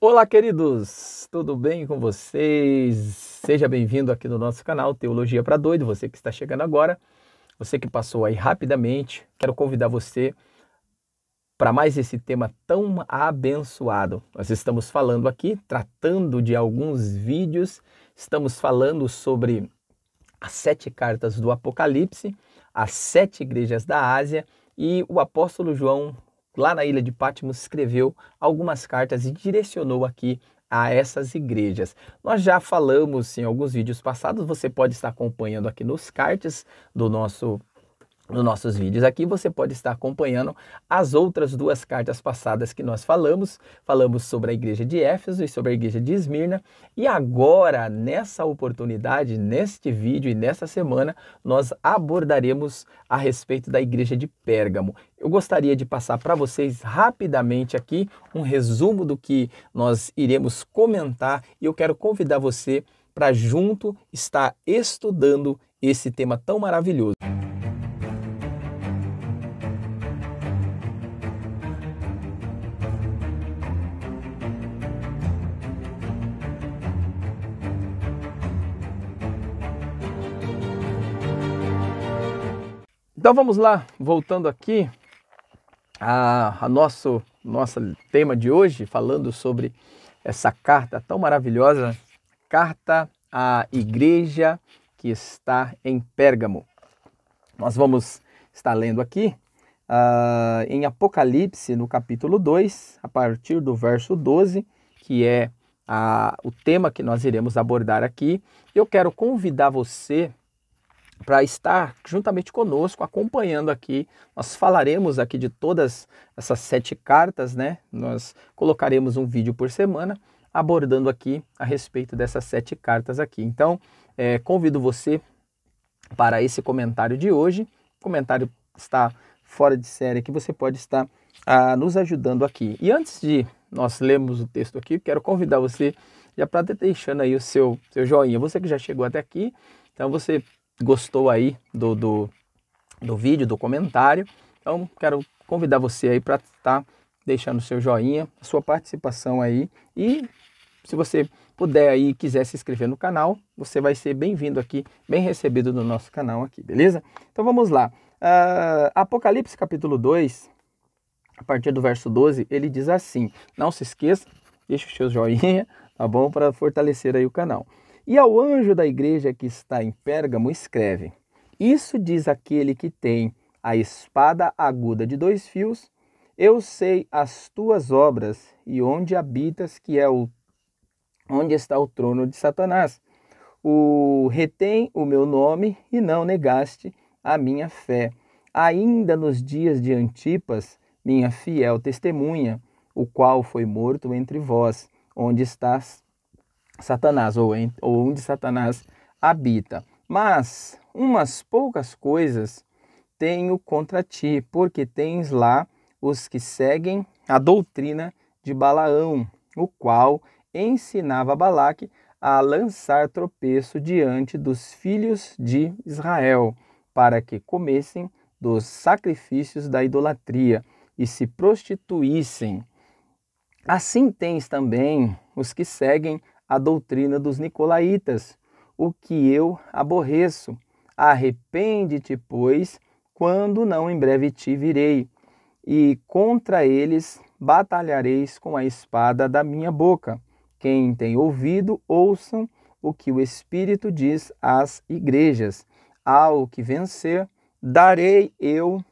Olá, queridos! Tudo bem com vocês? Seja bem-vindo aqui no nosso canal Teologia para Doido. Você que está chegando agora, você que passou aí rapidamente, quero convidar você para mais esse tema tão abençoado. Nós estamos falando aqui, tratando de alguns vídeos, estamos falando sobre as 7 cartas do Apocalipse, as 7 igrejas da Ásia, e o apóstolo João, lá na ilha de Patmos, escreveu algumas cartas e direcionou aqui a essas igrejas. Nós já falamos em alguns vídeos passados, você pode estar acompanhando aqui nos cards nos nossos vídeos aqui, você pode estar acompanhando as outras 2 cartas passadas que nós falamos sobre a igreja de Éfeso e sobre a igreja de Esmirna, e agora, nessa oportunidade, neste vídeo e nessa semana, nós abordaremos a respeito da igreja de Pérgamo. Eu gostaria de passar para vocês rapidamente aqui um resumo do que nós iremos comentar, e eu quero convidar você para junto estar estudando esse tema tão maravilhoso. Então vamos lá, voltando aqui a nosso tema de hoje, falando sobre essa carta tão maravilhosa, carta à igreja que está em Pérgamo. Nós vamos estar lendo aqui em Apocalipse, no capítulo 2, a partir do verso 12, que é o tema que nós iremos abordar aqui. Eu quero convidar você para estar juntamente conosco, acompanhando aqui. Nós falaremos aqui de todas essas 7 cartas, né? Nós colocaremos um vídeo por semana, abordando aqui a respeito dessas 7 cartas aqui. Então, convido você para esse comentário de hoje. O comentário está fora de série, que você pode estar nos ajudando aqui. E antes de nós lermos o texto aqui, quero convidar você já para estar deixando aí o seu joinha. Você que já chegou até aqui, então você gostou aí do vídeo, do comentário, então quero convidar você aí para estar deixando o seu joinha, a sua participação aí, e se você puder aí e quiser se inscrever no canal, você vai ser bem-vindo aqui, bem recebido no nosso canal aqui, beleza? Então vamos lá. Apocalipse capítulo 2, a partir do verso 12, ele diz assim, não se esqueça, deixa o seu joinha, tá bom? Para fortalecer aí o canal. E ao anjo da igreja que está em Pérgamo escreve, isso diz aquele que tem a espada aguda de 2 fios, eu sei as tuas obras e onde habitas, que é onde está o trono de Satanás. Retém o meu nome e não negaste a minha fé. Ainda nos dias de Antipas, minha fiel testemunha, o qual foi morto entre vós, onde estás Satanás, ou onde Satanás habita. Mas umas poucas coisas tenho contra ti, porque tens lá os que seguem a doutrina de Balaão, o qual ensinava Balaque a lançar tropeço diante dos filhos de Israel, para que comessem dos sacrifícios da idolatria e se prostituíssem. Assim tens também os que seguem a doutrina dos nicolaítas, o que eu aborreço. Arrepende-te, pois, quando não em breve te virei, e contra eles batalhareis com a espada da minha boca. Quem tem ouvido, ouçam o que o Espírito diz às igrejas. Ao que vencer, darei eu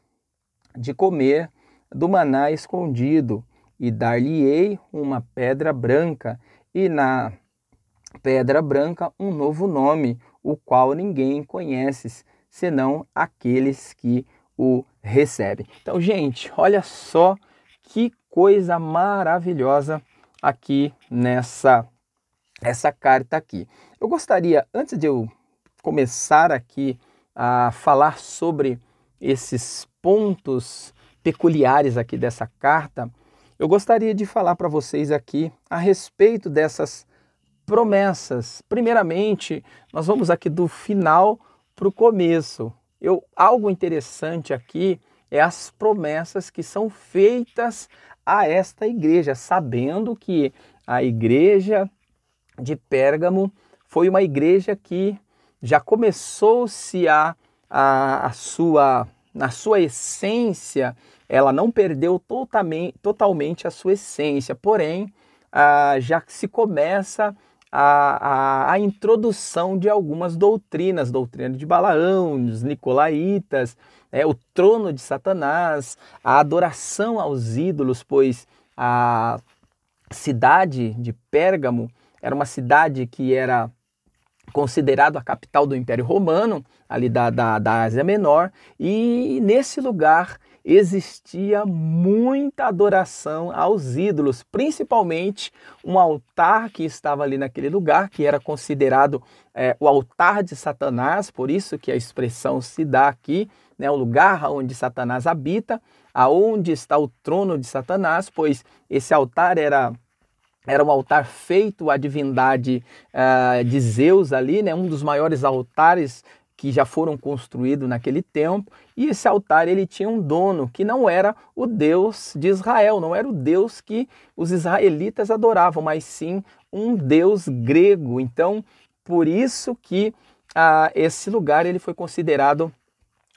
de comer do maná escondido, e dar-lhe-ei uma pedra branca, e na pedra branca um novo nome, o qual ninguém conhece, senão aqueles que o recebem. Então, gente, olha só que coisa maravilhosa aqui essa carta aqui. Eu gostaria, antes de eu começar aqui a falar sobre esses pontos peculiares aqui dessa carta, eu gostaria de falar para vocês aqui a respeito dessas promessas. Primeiramente, nós vamos aqui do final para o começo. Algo interessante aqui é as promessas que são feitas a esta igreja, sabendo que a igreja de Pérgamo foi uma igreja que já começou-se na sua essência, ela não perdeu totalmente a sua essência, porém, já se começa a introdução de algumas doutrinas, doutrina de Balaão, dos Nicolaítas, o trono de Satanás, a adoração aos ídolos, pois a cidade de Pérgamo era uma cidade que era considerado a capital do Império Romano, ali da Ásia Menor, e nesse lugar existia muita adoração aos ídolos, principalmente um altar que estava ali naquele lugar, que era considerado o altar de Satanás, por isso que a expressão se dá aqui, né, o lugar onde Satanás habita, aonde está o trono de Satanás, pois esse altar era um altar feito à divindade de Zeus ali, né? Um dos maiores altares que já foram construídos naquele tempo. E esse altar ele tinha um dono que não era o Deus de Israel, não era o Deus que os israelitas adoravam, mas sim um Deus grego. Então, por isso que esse lugar ele foi considerado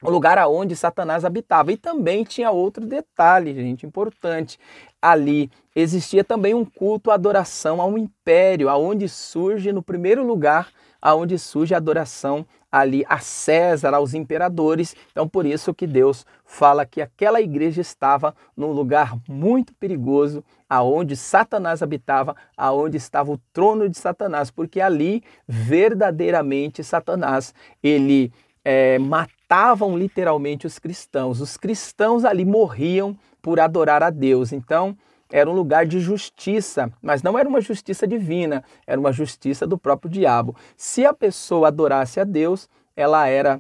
o lugar aonde Satanás habitava. E também tinha outro detalhe, gente, importante. Ali existia também um culto à adoração ao império, aonde surge, no primeiro lugar, aonde surge a adoração ali a César, aos imperadores. Então, por isso que Deus fala que aquela igreja estava num lugar muito perigoso, aonde Satanás habitava, aonde estava o trono de Satanás, porque ali, verdadeiramente, Satanás, ele matavam literalmente os cristãos. Os cristãos ali morriam por adorar a Deus. Então, era um lugar de justiça, mas não era uma justiça divina, era uma justiça do próprio diabo. Se a pessoa adorasse a Deus, ela era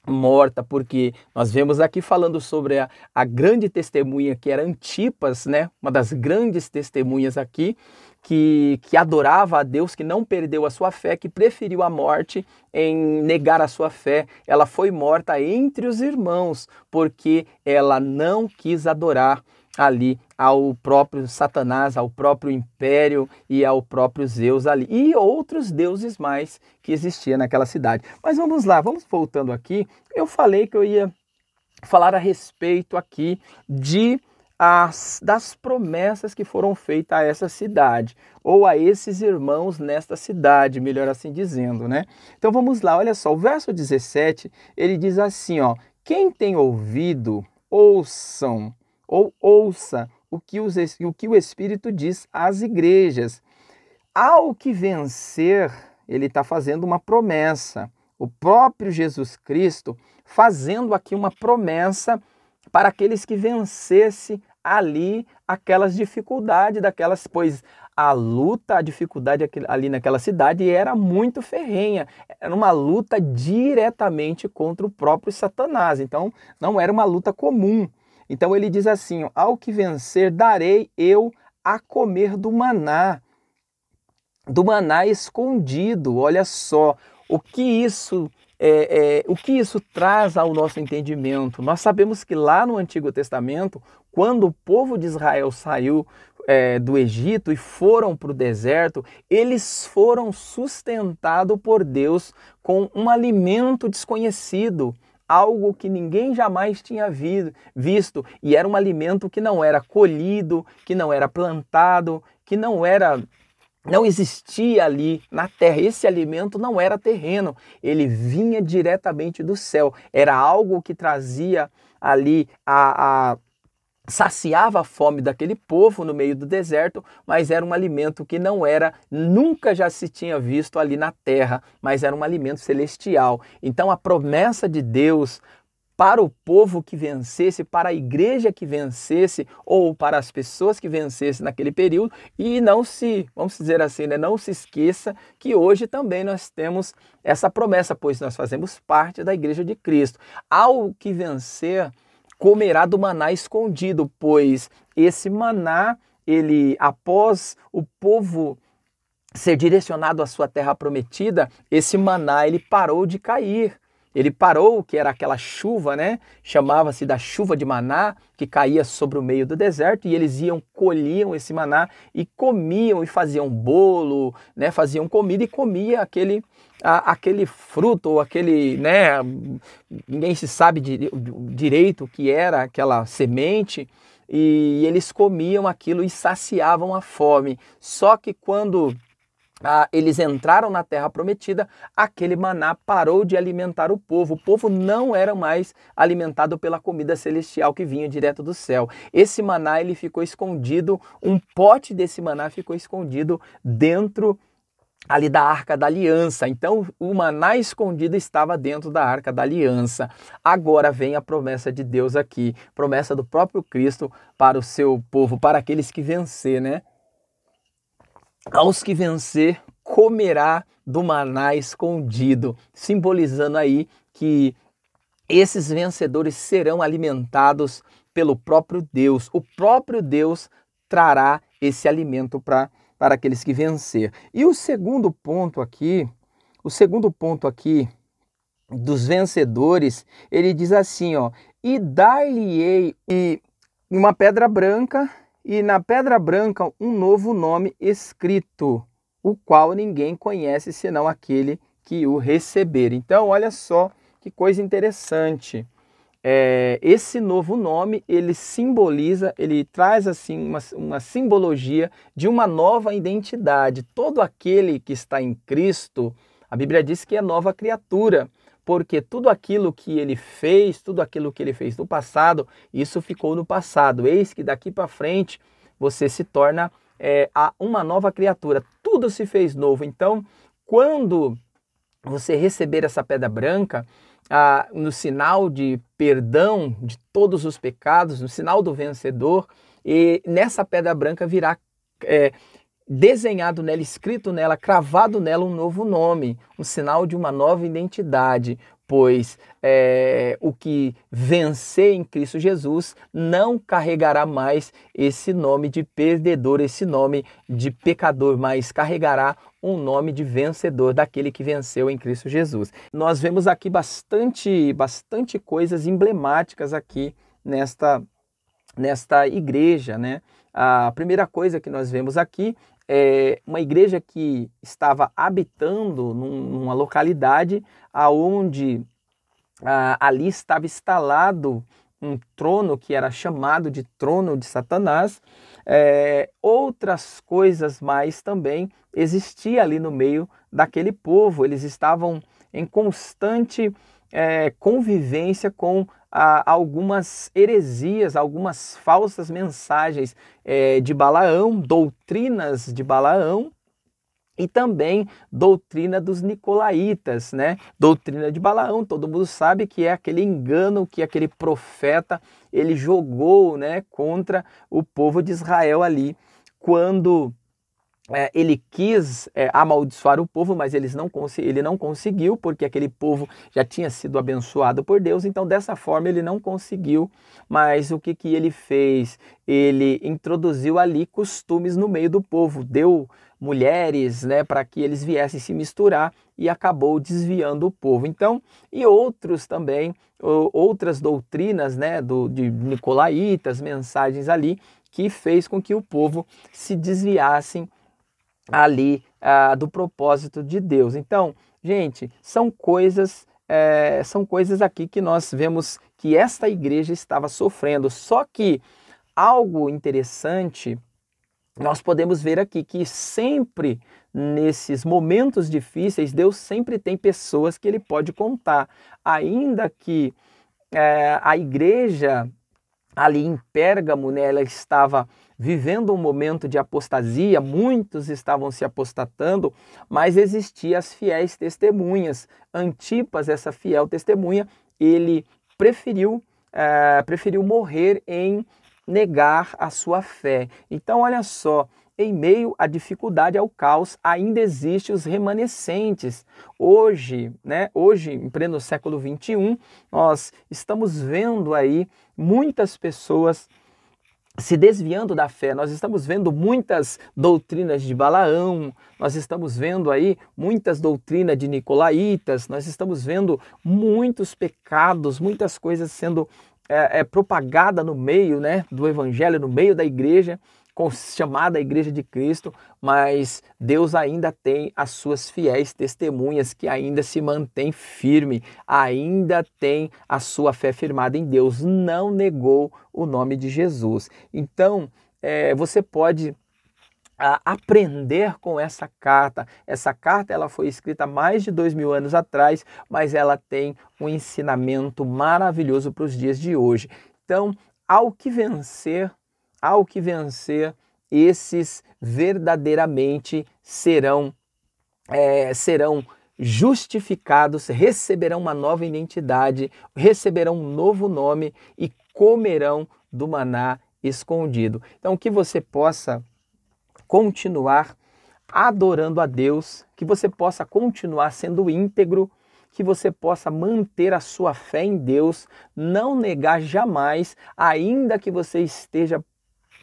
morta, porque nós vemos aqui falando sobre a grande testemunha que era Antipas, né? Uma das grandes testemunhas aqui, que adorava a Deus, que não perdeu a sua fé, que preferiu a morte em negar a sua fé. Ela foi morta entre os irmãos, porque ela não quis adorar ali ao próprio Satanás, ao próprio império e ao próprio Zeus ali, e outros deuses mais que existiam naquela cidade. Mas vamos lá, vamos voltando aqui. Eu falei que eu ia falar a respeito aqui das promessas que foram feitas a essa cidade, ou a esses irmãos nesta cidade, melhor assim dizendo, né? Então vamos lá, olha só, o verso 17, ele diz assim, ó: quem tem ouvido, ouça o que o Espírito diz às igrejas. Ao que vencer, ele está fazendo uma promessa. O próprio Jesus Cristo fazendo aqui uma promessa para aqueles que vencessem ali aquelas dificuldades, pois a luta, a dificuldade ali naquela cidade era muito ferrenha. Era uma luta diretamente contra o próprio Satanás. Então, não era uma luta comum. Então ele diz assim, ao que vencer darei eu a comer do maná escondido. Olha só, o que isso traz ao nosso entendimento. Nós sabemos que lá no Antigo Testamento, quando o povo de Israel saiu do Egito e foram para o deserto, eles foram sustentados por Deus com um alimento desconhecido, algo que ninguém jamais tinha visto, e era um alimento que não era colhido, que não era plantado, que não existia ali na terra. Esse alimento não era terreno, ele vinha diretamente do céu. Era algo que trazia ali saciava a fome daquele povo no meio do deserto, mas era um alimento que nunca já se tinha visto ali na terra, mas era um alimento celestial. Então a promessa de Deus para o povo que vencesse, para a igreja que vencesse, ou para as pessoas que vencessem naquele período, e vamos dizer assim, né, não se esqueça que hoje também nós temos essa promessa, pois nós fazemos parte da igreja de Cristo. Ao que vencer, comerá do maná escondido, pois esse maná, após o povo ser direcionado à sua terra prometida, esse maná ele parou de cair. ele parou, que era aquela chuva, né? Chamava-se da chuva de maná, que caía sobre o meio do deserto, e eles iam, colhiam esse maná e comiam e faziam bolo, né? Faziam comida e comia aquele fruto, ou aquele, né? Ninguém se sabe direito o que era aquela semente, e eles comiam aquilo e saciavam a fome. Só que quando eles entraram na terra prometida, aquele maná parou de alimentar o povo. O povo não era mais alimentado pela comida celestial que vinha direto do céu. Esse maná, ele ficou escondido, um pote desse maná ficou escondido dentro ali da Arca da Aliança. Então, o maná escondido estava dentro da Arca da Aliança. Agora vem a promessa de Deus aqui, promessa do próprio Cristo para o seu povo, para aqueles que vencer, né? Aos que vencer, comerá do maná escondido, simbolizando aí que esses vencedores serão alimentados pelo próprio Deus. O próprio Deus trará esse alimento para aqueles que vencer. E o segundo ponto aqui dos vencedores, ele diz assim, ó: e dar-lhe-ei uma pedra branca, e na pedra branca um novo nome escrito, o qual ninguém conhece senão aquele que o receber. Então, olha só que coisa interessante. Esse novo nome, ele simboliza, ele traz assim uma simbologia de uma nova identidade. Todo aquele que está em Cristo, a Bíblia diz que é nova criatura, porque tudo aquilo que ele fez no passado, isso ficou no passado. Eis que daqui para frente você se torna uma nova criatura. Tudo se fez novo. Então, quando você receber essa pedra branca, no sinal de perdão de todos os pecados, no sinal do vencedor, e nessa pedra branca virá desenhado nela, escrito nela, cravado nela um novo nome, um sinal de uma nova identidade, pois o que vencer em Cristo Jesus não carregará mais esse nome de perdedor, esse nome de pecador, mas carregará um nome de vencedor, daquele que venceu em Cristo Jesus. Nós vemos aqui bastante coisas emblemáticas aqui nesta igreja, né? A primeira coisa que nós vemos aqui é uma igreja que estava habitando numa localidade onde ali estava instalado um trono que era chamado de trono de Satanás. Outras coisas mais também existiam ali no meio daquele povo. Eles estavam em constante convivência com algumas heresias, algumas falsas mensagens de Balaão, doutrinas de Balaão, e também doutrina dos nicolaítas, né? Doutrina de Balaão, todo mundo sabe que é aquele engano que aquele profeta ele jogou, né, contra o povo de Israel ali, quando ele quis amaldiçoar o povo, mas ele não conseguiu, porque aquele povo já tinha sido abençoado por Deus, então dessa forma ele não conseguiu. Mas o que ele fez? Ele introduziu ali costumes no meio do povo, deu mulheres, né, para que eles viessem se misturar, e acabou desviando o povo. Então, e outros também, outras doutrinas, né, de nicolaítas, mensagens ali, que fez com que o povo se desviassem ali do propósito de Deus. Então, gente, são coisas aqui que nós vemos que esta igreja estava sofrendo. Só que algo interessante nós podemos ver aqui, que sempre nesses momentos difíceis, Deus sempre tem pessoas que ele pode contar. Ainda que a igreja ali em Pérgamo, né, ela estava vivendo um momento de apostasia, muitos estavam se apostatando, mas existiam as fiéis testemunhas. Antipas, essa fiel testemunha, ele preferiu morrer em negar a sua fé. Então, olha só, em meio à dificuldade, ao caos, ainda existem os remanescentes. Hoje, em pleno século XXI, nós estamos vendo aí muitas pessoas se desviando da fé. Nós estamos vendo muitas doutrinas de Balaão, nós estamos vendo aí muitas doutrinas de Nicolaítas, nós estamos vendo muitos pecados, muitas coisas sendo propagada no meio, né, do evangelho, no meio da igreja, chamada Igreja de Cristo, mas Deus ainda tem as suas fiéis testemunhas que ainda se mantém firme, ainda tem a sua fé firmada em Deus, não negou o nome de Jesus. Então, você pode aprender com essa carta. Essa carta ela foi escrita há mais de 2000 anos atrás, mas ela tem um ensinamento maravilhoso para os dias de hoje. Então, ao que vencer, esses verdadeiramente serão justificados, receberão uma nova identidade, receberão um novo nome e comerão do maná escondido. Então, que você possa continuar adorando a Deus, que você possa continuar sendo íntegro, que você possa manter a sua fé em Deus, não negar jamais, ainda que você esteja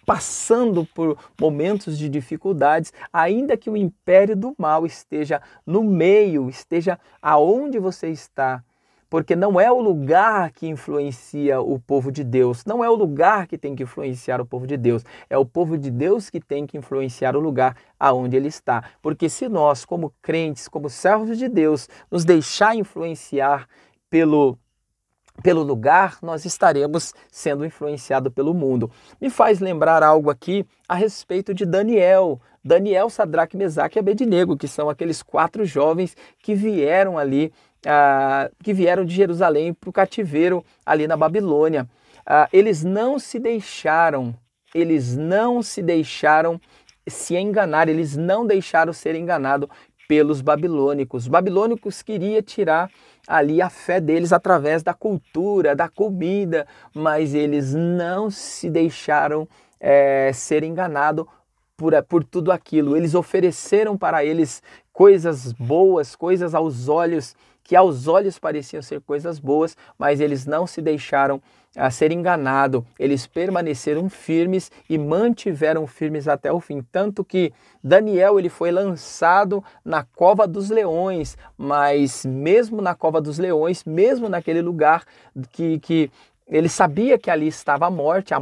passando por momentos de dificuldades, ainda que o império do mal esteja no meio, esteja aonde você está, porque não é o lugar que influencia o povo de Deus, não é o lugar que tem que influenciar o povo de Deus, é o povo de Deus que tem que influenciar o lugar aonde ele está. Porque se nós, como crentes, como servos de Deus, nos deixar influenciar pelo lugar, nós estaremos sendo influenciados pelo mundo. Me faz lembrar algo aqui a respeito de Daniel, Sadraque, Mesaque e Abednego, que são aqueles 4 jovens que vieram ali, que vieram de Jerusalém para o cativeiro ali na Babilônia. Eles não se deixaram se enganar, eles não deixaram ser enganados pelos babilônicos. Os babilônicos queriam tirar ali a fé deles através da cultura, da comida, mas eles não se deixaram ser enganados por tudo aquilo. Eles ofereceram para eles coisas boas, coisas que aos olhos pareciam ser coisas boas, mas eles não se deixaram ser enganados. Eles permaneceram firmes e mantiveram firmes até o fim. Tanto que Daniel ele foi lançado na cova dos leões, mas mesmo na cova dos leões, mesmo naquele lugar que ele sabia que ali estava a morte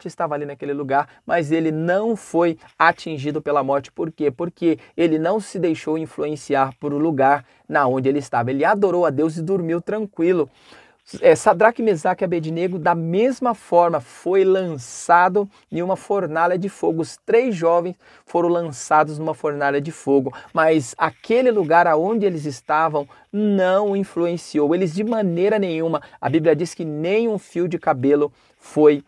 estava ali naquele lugar, mas ele não foi atingido pela morte. Por quê? Porque ele não se deixou influenciar por o lugar na onde ele estava. Ele adorou a Deus e dormiu tranquilo. Sadraque, Mesaque e Abednego, da mesma forma, foi lançado em uma fornalha de fogo. Os 3 jovens foram lançados numa fornalha de fogo, mas aquele lugar aonde eles estavam não influenciou eles de maneira nenhuma. A Bíblia diz que nem um fio de cabelo foi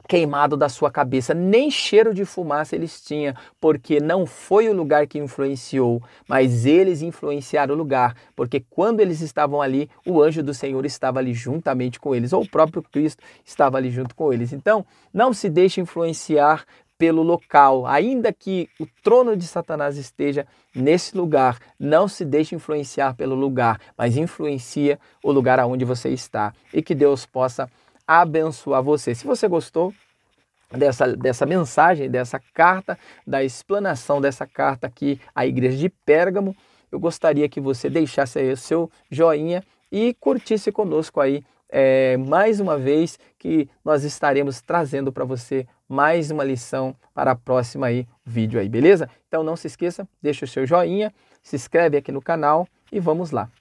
queimado da sua cabeça, nem cheiro de fumaça eles tinham, porque não foi o lugar que influenciou, mas eles influenciaram o lugar, porque quando eles estavam ali, o anjo do Senhor estava ali juntamente com eles, ou o próprio Cristo estava ali junto com eles. Então, não se deixe influenciar pelo local, ainda que o trono de Satanás esteja nesse lugar, não se deixe influenciar pelo lugar, mas influencia o lugar aonde você está, e que Deus possa abençoar você. Se você gostou dessa mensagem, dessa carta, da explanação dessa carta aqui à Igreja de Pérgamo, eu gostaria que você deixasse aí o seu joinha e curtisse conosco aí mais uma vez, que nós estaremos trazendo para você mais uma lição para a próxima aí, vídeo aí, beleza? Então não se esqueça, deixa o seu joinha, se inscreve aqui no canal e vamos lá.